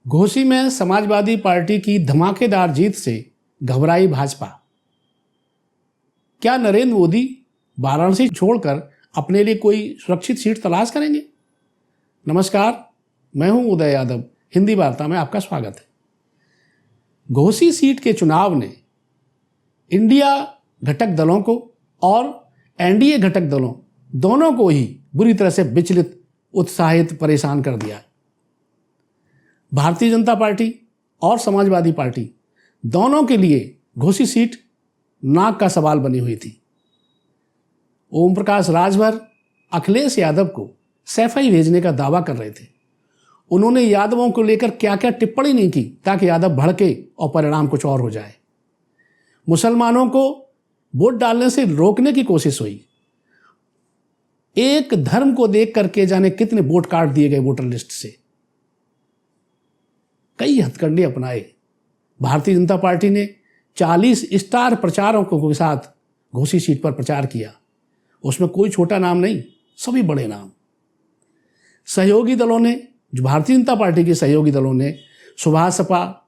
घोसी में समाजवादी पार्टी की धमाकेदार जीत से घबराई भाजपा। क्या नरेंद्र मोदी वाराणसी छोड़कर अपने लिए कोई सुरक्षित सीट तलाश करेंगे? नमस्कार, मैं हूं उदय यादव। हिंदी वार्ता में आपका स्वागत है। घोसी सीट के चुनाव ने इंडिया घटक दलों को और एनडीए घटक दलों दोनों को ही बुरी तरह से विचलित, उत्साहित, परेशान कर दिया। भारतीय जनता पार्टी और समाजवादी पार्टी दोनों के लिए घोसी सीट नाक का सवाल बनी हुई थी। ओम प्रकाश राजभर अखिलेश यादव को सैफई भेजने का दावा कर रहे थे। उन्होंने यादवों को लेकर क्या क्या टिप्पणी नहीं की ताकि यादव भड़के और परिणाम कुछ और हो जाए। मुसलमानों को वोट डालने से रोकने की कोशिश हुई। एक धर्म को देख करके जाने कितने वोट काट दिए गए वोटर लिस्ट से। कई हथकंडे अपनाए। भारतीय जनता पार्टी ने 40 स्टार प्रचारकों के साथ घोसी सीट पर प्रचार किया। उसमें कोई छोटा नाम नहीं, सभी बड़े नाम। सहयोगी दलों ने, जो भारतीय जनता पार्टी के सहयोगी दलों ने, सुभाष सपा,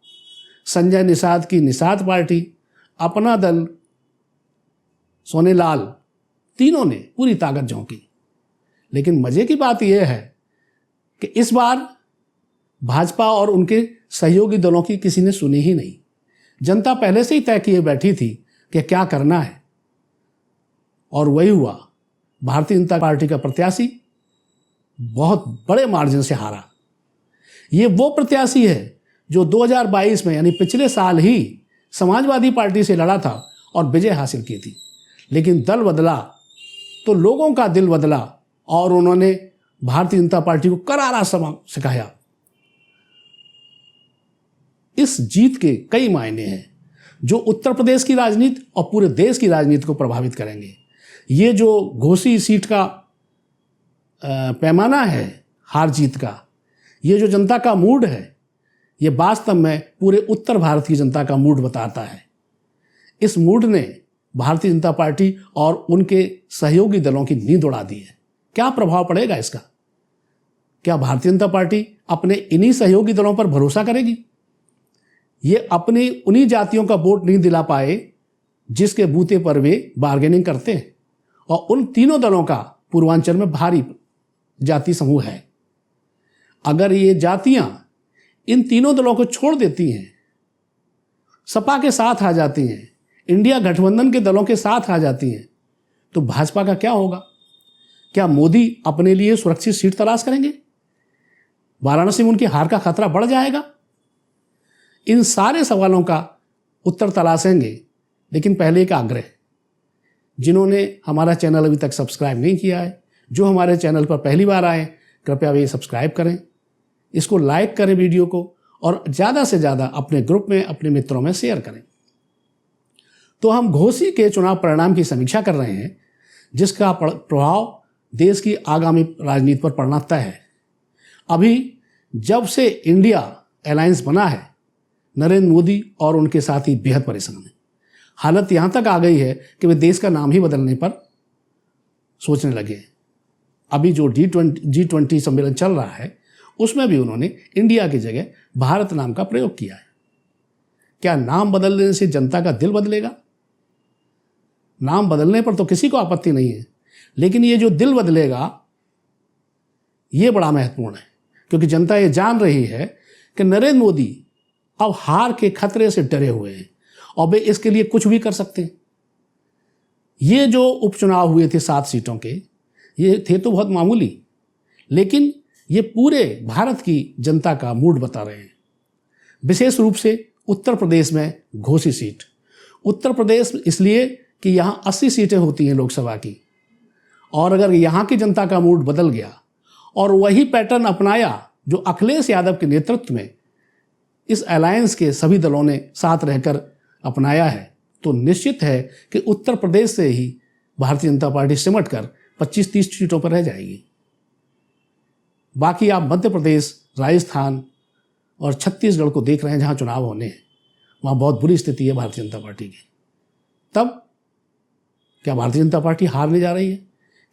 संजय निषाद की निषाद पार्टी, अपना दल, सोनेलाल, तीनों ने पूरी ताकत झोंकी। लेकिन मजे की बात यह है कि इस बार भाजपा और उनके सहयोगी दलों की किसी ने सुनी ही नहीं। जनता पहले से ही तय किए बैठी थी कि क्या करना है, और वही हुआ। भारतीय जनता पार्टी का प्रत्याशी बहुत बड़े मार्जिन से हारा। ये वो प्रत्याशी है जो 2022 में यानी पिछले साल ही समाजवादी पार्टी से लड़ा था और विजय हासिल की थी। लेकिन दल बदला तो लोगों का दिल बदला और उन्होंने भारतीय जनता पार्टी को करारा सबक सिखाया। इस जीत के कई मायने हैं जो उत्तर प्रदेश की राजनीति और पूरे देश की राजनीति को प्रभावित करेंगे। ये जो घोसी सीट का पैमाना है हार जीत का, ये जो जनता का मूड है, ये वास्तव में पूरे उत्तर भारत की जनता का मूड बताता है। इस मूड ने भारतीय जनता पार्टी और उनके सहयोगी दलों की नींद उड़ा दी है। क्या प्रभाव पड़ेगा इसका? क्या भारतीय जनता पार्टी अपने इन्हीं सहयोगी दलों पर भरोसा करेगी? ये अपनी उन्हीं जातियों का वोट नहीं दिला पाए जिसके बूते पर वे बार्गेनिंग करते हैं, और उन तीनों दलों का पूर्वांचल में भारी जाति समूह है। अगर ये जातियां इन तीनों दलों को छोड़ देती हैं, सपा के साथ आ जाती हैं, इंडिया गठबंधन के दलों के साथ आ जाती हैं, तो भाजपा का क्या होगा? क्या मोदी अपने लिए सुरक्षित सीट तलाश करेंगे? वाराणसी में उनकी हार का खतरा बढ़ जाएगा? इन सारे सवालों का उत्तर तलाशेंगे। लेकिन पहले एक आग्रह, जिन्होंने हमारा चैनल अभी तक सब्सक्राइब नहीं किया है, जो हमारे चैनल पर पहली बार आए, कृपया वे सब्सक्राइब करें, इसको लाइक करें वीडियो को, और ज़्यादा से ज़्यादा अपने ग्रुप में, अपने मित्रों में शेयर करें। तो हम घोसी के चुनाव परिणाम की समीक्षा कर रहे हैं, जिसका प्रभाव देश की आगामी राजनीति पर पड़ना तय है। अभी जब से इंडिया अलायंस बना है, नरेंद्र मोदी और उनके साथी बेहद परेशान हैं। हालत यहाँ तक आ गई है कि वे देश का नाम ही बदलने पर सोचने लगे हैं। अभी जो G20 सम्मेलन चल रहा है, उसमें भी उन्होंने इंडिया की जगह भारत नाम का प्रयोग किया है। क्या नाम बदलने से जनता का दिल बदलेगा? नाम बदलने पर तो किसी को आपत्ति नहीं है, लेकिन ये जो दिल बदलेगा, ये बड़ा महत्वपूर्ण है, क्योंकि जनता ये जान रही है कि नरेंद्र मोदी अब हार के खतरे से डरे हुए हैं और वे इसके लिए कुछ भी कर सकते हैं। ये जो उपचुनाव हुए थे 7 सीटों के, ये थे तो बहुत मामूली, लेकिन ये पूरे भारत की जनता का मूड बता रहे हैं। विशेष रूप से उत्तर प्रदेश में घोसी सीट। उत्तर प्रदेश इसलिए कि यहाँ 80 सीटें होती हैं लोकसभा की, और अगर यहाँ की जनता का मूड बदल गया और वही पैटर्न अपनाया जो अखिलेश यादव के नेतृत्व में इस अलायंस के सभी दलों ने साथ रहकर अपनाया है, तो निश्चित है कि उत्तर प्रदेश से ही भारतीय जनता पार्टी सिमट कर 25-30 सीटों पर रह जाएगी। बाकी आप मध्य प्रदेश, राजस्थान और छत्तीसगढ़ को देख रहे हैं, जहां चुनाव होने हैं, वहां बहुत बुरी स्थिति है भारतीय जनता पार्टी की। तब क्या भारतीय जनता पार्टी हारने जा रही है?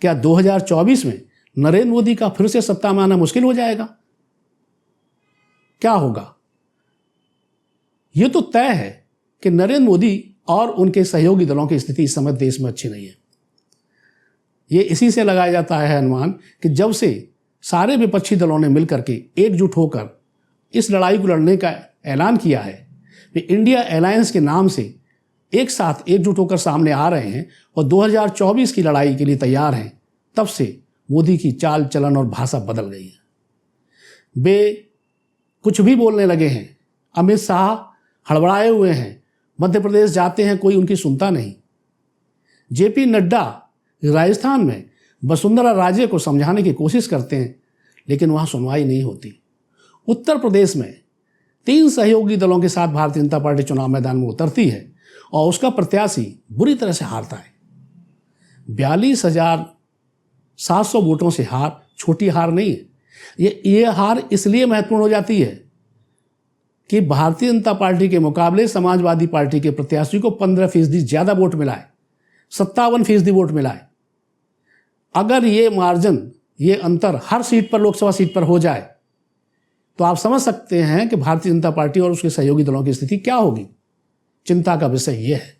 क्या 2024 में नरेंद्र मोदी का फिर से सत्ता में आना मुश्किल हो जाएगा? क्या होगा? ये तो तय है कि नरेंद्र मोदी और उनके सहयोगी दलों की स्थिति इस समय देश में अच्छी नहीं है। ये इसी से लगाया जाता है अनुमान कि जब से सारे विपक्षी दलों ने मिलकर के एकजुट होकर इस लड़ाई को लड़ने का ऐलान किया है, वे इंडिया अलायंस के नाम से एक साथ एकजुट होकर सामने आ रहे हैं और 2024 की लड़ाई के लिए तैयार हैं, तब से मोदी की चाल चलन और भाषा बदल गई है। वे कुछ भी बोलने लगे हैं। अमित शाह हड़बड़ाए हुए हैं, मध्य प्रदेश जाते हैं कोई उनकी सुनता नहीं। जेपी नड्डा राजस्थान में वसुंधरा राजे को समझाने की कोशिश करते हैं, लेकिन वहाँ सुनवाई नहीं होती। उत्तर प्रदेश में 3 सहयोगी दलों के साथ भारतीय जनता पार्टी चुनाव मैदान में उतरती है और उसका प्रत्याशी बुरी तरह से हारता है। 42,700 वोटों से हार छोटी हार नहीं है। ये हार इसलिए महत्वपूर्ण हो जाती है कि भारतीय जनता पार्टी के मुकाबले समाजवादी पार्टी के प्रत्याशी को 15% ज़्यादा वोट मिला है, 57% वोट मिला है। अगर ये मार्जिन, ये अंतर हर सीट पर, लोकसभा सीट पर हो जाए, तो आप समझ सकते हैं कि भारतीय जनता पार्टी और उसके सहयोगी दलों की स्थिति क्या होगी। चिंता का विषय यह है।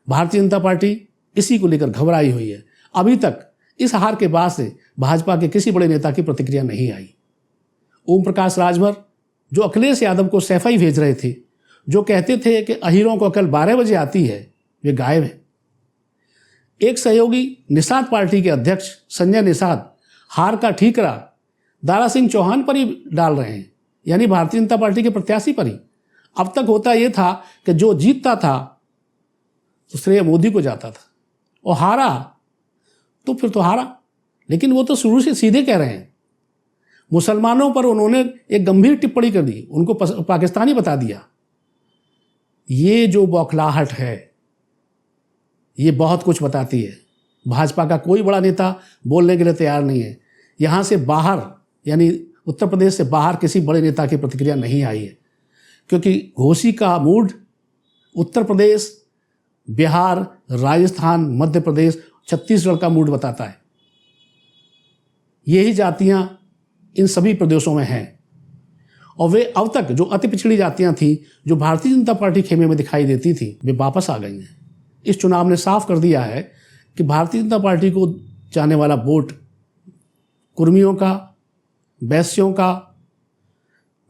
भारतीय जनता पार्टी इसी को लेकर घबराई हुई है। अभी तक इस हार के बाद से भाजपा के किसी बड़े नेता की प्रतिक्रिया नहीं आई। ओम प्रकाश राजभर, जो अखिलेश यादव को सैफई भेज रहे थे, जो कहते थे कि अहीरों को कल 12 बजे आती है, वे गायब हैं। एक सहयोगी निषाद पार्टी के अध्यक्ष संजय निषाद हार का ठीकरा दारा सिंह चौहान पर ही डाल रहे हैं, यानी भारतीय जनता पार्टी के प्रत्याशी पर ही। अब तक होता यह था कि जो जीतता था तो श्रेय मोदी को जाता था, और हारा तो फिर तो हारा। लेकिन वो तो शुरू से सीधे कह रहे हैं। मुसलमानों पर उन्होंने एक गंभीर टिप्पणी कर दी, उनको पाकिस्तानी बता दिया। ये जो बौखलाहट है, ये बहुत कुछ बताती है। भाजपा का कोई बड़ा नेता बोलने के लिए तैयार नहीं है। यहाँ से बाहर, यानी उत्तर प्रदेश से बाहर किसी बड़े नेता की प्रतिक्रिया नहीं आई है, क्योंकि घोषी का मूड उत्तर प्रदेश, बिहार, राजस्थान, मध्य प्रदेश, छत्तीसगढ़ का मूड बताता है। यही जातियां इन सभी प्रदेशों में हैं, और वे अब तक जो अति पिछड़ी जातियां थीं, जो भारतीय जनता पार्टी खेमे में दिखाई देती थी, वे वापस आ गई हैं। इस चुनाव ने साफ कर दिया है कि भारतीय जनता पार्टी को जाने वाला वोट कुर्मियों का, वैश्यों का,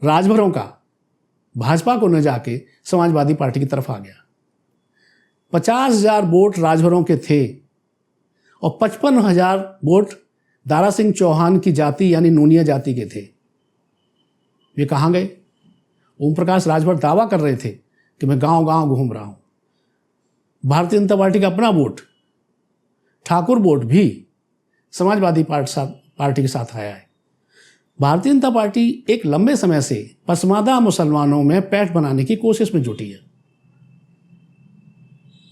राजभरों का भाजपा को न जाके समाजवादी पार्टी की तरफ आ गया। 50,000 वोट राजभरों के थे और 55,000 वोट दारा सिंह चौहान की जाति यानी नूनिया जाति के थे। वे कहाँ गए? ओम प्रकाश राजभर दावा कर रहे थे कि मैं गांव गांव घूम रहा हूं। भारतीय जनता पार्टी का अपना वोट, ठाकुर वोट भी समाजवादी पार्टी के साथ आया है। भारतीय जनता पार्टी एक लंबे समय से पसमादा मुसलमानों में पैठ बनाने की कोशिश में जुटी है।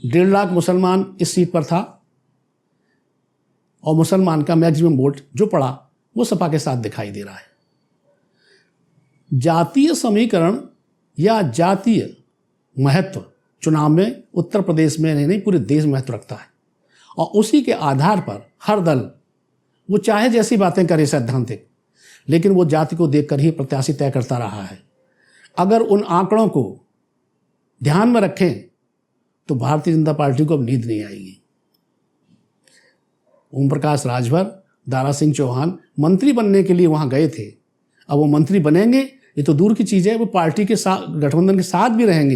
1.5 लाख मुसलमान इस सीट पर था, और मुसलमान का मैक्सिमम वोट जो पड़ा वो सपा के साथ दिखाई दे रहा है। जातीय समीकरण या जातीय महत्व चुनाव में उत्तर प्रदेश में नहीं, पूरे देश में महत्व रखता है, और उसी के आधार पर हर दल वो चाहे जैसी बातें करे सैद्धांतिक, लेकिन वो जाति को देखकर ही प्रत्याशी तय करता रहा है। अगर उन आंकड़ों को ध्यान में रखें तो भारतीय जनता पार्टी को अब नींद नहीं आएगी। ओम प्रकाश राजभर, दारा सिंह चौहान मंत्री बनने के लिए वहां गए थे। अब वो मंत्री बनेंगे ये तो दूर की चीज़ है, वो पार्टी के साथ, गठबंधन के साथ भी रहेंगे,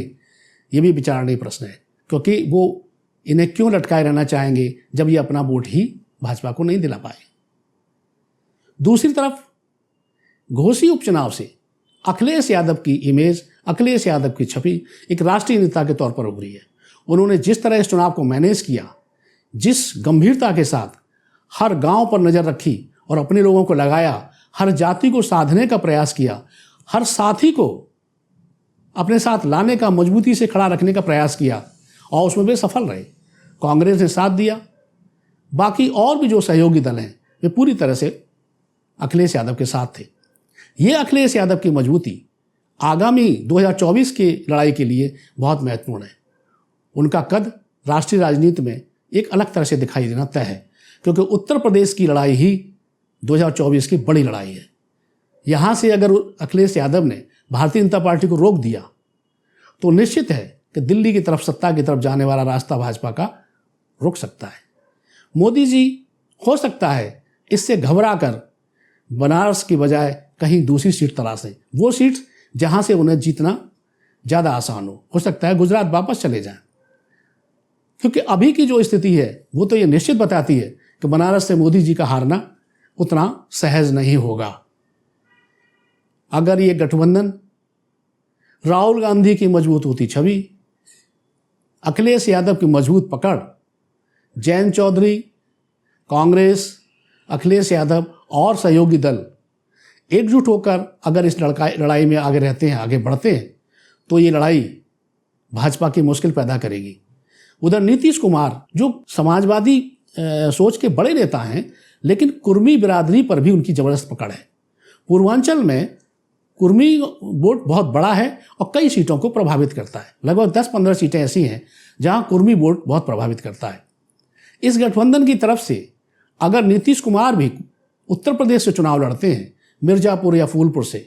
ये भी विचारणीय प्रश्न है, क्योंकि वो इन्हें क्यों लटकाए रहना चाहेंगे जब ये अपना वोट ही भाजपा को नहीं दिला पाए। दूसरी तरफ घोसी उपचुनाव से अखिलेश यादव की इमेज, अखिलेश यादव की छवि एक राष्ट्रीय नेता के तौर पर उभरी है। उन्होंने जिस तरह इस चुनाव को मैनेज किया, जिस गंभीरता के साथ हर गांव पर नज़र रखी और अपने लोगों को लगाया, हर जाति को साधने का प्रयास किया, हर साथी को अपने साथ लाने का, मजबूती से खड़ा रखने का प्रयास किया, और उसमें वे सफल रहे। कांग्रेस ने साथ दिया, बाकी और भी जो सहयोगी दल हैं वे पूरी तरह से अखिलेश यादव के साथ थे। ये अखिलेश यादव की मजबूती आगामी 2024 की लड़ाई के लिए बहुत महत्वपूर्ण है। उनका कद राष्ट्रीय राजनीति में एक अलग तरह से दिखाई देना तय है, क्योंकि उत्तर प्रदेश की लड़ाई ही 2024 की बड़ी लड़ाई है। यहाँ से अगर अखिलेश यादव ने भारतीय जनता पार्टी को रोक दिया तो निश्चित है कि दिल्ली की तरफ, सत्ता की तरफ जाने वाला रास्ता भाजपा का रुक सकता है। मोदी जी हो सकता है इससे घबरा कर बनारस की बजाय कहीं दूसरी सीट तलाशें, वो सीट जहां से उन्हें जीतना ज़्यादा आसान हो सकता है गुजरात वापस चले जाएं, क्योंकि अभी की जो स्थिति है वो तो ये निश्चित बताती है कि बनारस से मोदी जी का हारना उतना सहज नहीं होगा। अगर ये गठबंधन राहुल गांधी की मजबूत होती छवि, अखिलेश यादव की मजबूत पकड़, जयंत चौधरी, कांग्रेस, अखिलेश यादव और सहयोगी दल एकजुट होकर अगर इस लड़ाई में आगे रहते हैं, आगे बढ़ते हैं, तो ये लड़ाई भाजपा की मुश्किल पैदा करेगी। उधर नीतीश कुमार जो समाजवादी सोच के बड़े नेता हैं, लेकिन कुर्मी बिरादरी पर भी उनकी ज़बरदस्त पकड़ है। पूर्वांचल में कुर्मी वोट बहुत बड़ा है और कई सीटों को प्रभावित करता है। लगभग 10-15 सीटें ऐसी हैं जहां कुर्मी वोट बहुत प्रभावित करता है। इस गठबंधन की तरफ से अगर नीतीश कुमार भी उत्तर प्रदेश से चुनाव लड़ते हैं, मिर्जापुर या फूलपुर से,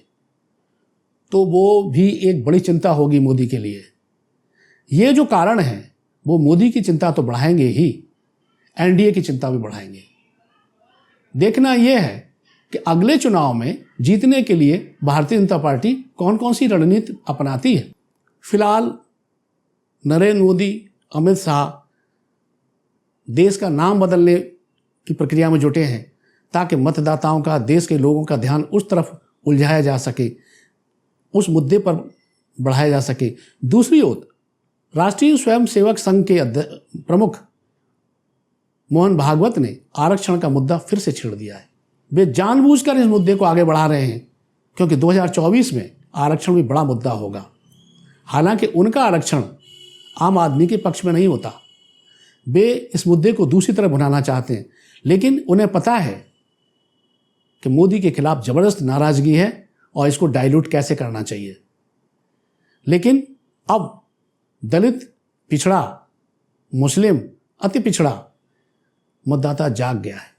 तो वो भी एक बड़ी चिंता होगी मोदी के लिए। ये जो कारण हैं वो मोदी की चिंता तो बढ़ाएंगे ही, एनडीए की चिंता भी बढ़ाएंगे। देखना यह है कि अगले चुनाव में जीतने के लिए भारतीय जनता पार्टी कौन कौन सी रणनीति अपनाती है। फिलहाल नरेंद्र मोदी, अमित शाह देश का नाम बदलने की प्रक्रिया में जुटे हैं ताकि मतदाताओं का, देश के लोगों का ध्यान उस तरफ उलझाया जा सके, उस मुद्दे पर बढ़ाया जा सके। दूसरी ओर राष्ट्रीय स्वयंसेवक संघ के प्रमुख मोहन भागवत ने आरक्षण का मुद्दा फिर से छेड़ दिया है। वे जानबूझकर इस मुद्दे को आगे बढ़ा रहे हैं क्योंकि 2024 में आरक्षण भी बड़ा मुद्दा होगा। हालांकि उनका आरक्षण आम आदमी के पक्ष में नहीं होता, वे इस मुद्दे को दूसरी तरफ भुनाना चाहते हैं, लेकिन उन्हें पता है कि मोदी के खिलाफ जबरदस्त नाराजगी है और इसको डाइल्यूट कैसे करना चाहिए। लेकिन अब दलित, पिछड़ा, मुस्लिम, अति पिछड़ा मतदाता जाग गया है।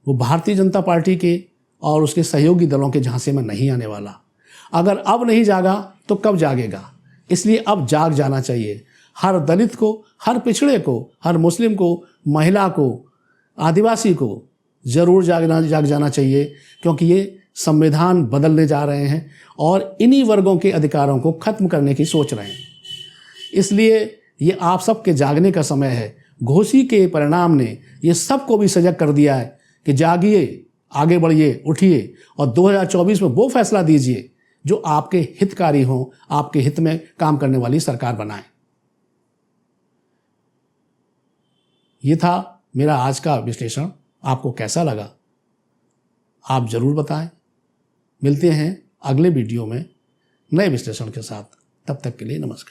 वो भारतीय जनता पार्टी के और उसके सहयोगी दलों के झांसे में नहीं आने वाला। अगर अब नहीं जागा तो कब जागेगा? इसलिए अब जाग जाना चाहिए। हर दलित को, हर पिछड़े को, हर मुस्लिम को, महिला को, आदिवासी को ज़रूर जाग जाना चाहिए, क्योंकि ये संविधान बदलने जा रहे हैं और इन्हीं वर्गों के अधिकारों को खत्म करने की सोच रहे हैं। इसलिए ये आप सबके जागने का समय है। घोषी के परिणाम ने ये सबको भी सजग कर दिया है कि जागिए, आगे बढ़िए, उठिए और 2024 में वो फैसला दीजिए जो आपके हितकारी हो, आपके हित में काम करने वाली सरकार बनाए। ये था मेरा आज का विश्लेषण। आपको कैसा लगा आप ज़रूर बताएं। मिलते हैं अगले वीडियो में नए विश्लेषण के साथ। तब तक के लिए नमस्कार।